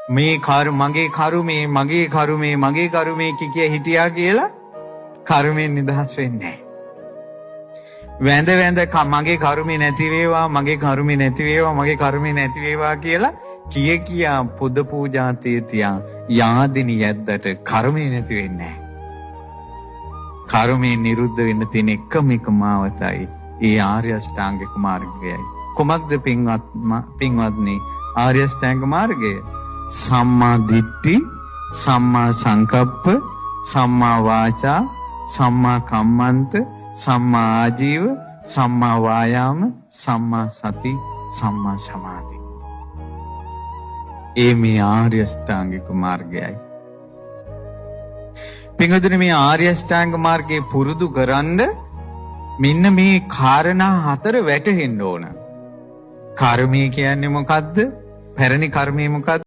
මේ මගේ කරුමේ කිය හිටියා කියලා කර්මයෙන් නිදහස් වෙන්නේ නැහැ. වැඳ මගේ කර්මේ නැති වේවා, මගේ කර්මේ නැති වේවා, මගේ කර්මේ නැති වේවා කියලා කියා පුද පූජා තියා යාදිනී යද්දට කර්මේ නැති වෙන්නේ නැහැ. කර්මේ නිරුද්ධ වෙන්න තියෙන එකම මාවතයි ඒ ආර්ය අෂ්ටාංගික මාර්ගයයි. කොමක්ද පින්වත්නි ආර්ය අෂ්ටාංගික මාර්ගය? සම්මා දිට්ඨි, සම්මා සංකප්ප, සම්මා වාචා, සම්මා කම්මන්ත, සම්මා ආජීව, සම්මා වායාම, සම්මා සති, සම්මා සමාධි. මේ ආර්ය අෂ්ටාංගික මාර්ගයයි. පින්වතුනි මේ ආර්ය අෂ්ටාංග මාර්ගයේ පුරුදු කරන්න මෙන්න මේ කාරණා 4 වැටහෙන්න ඕන. කර්මය කියන්නේ මොකද්ද? පැරණි කර්මය මොකද්ද?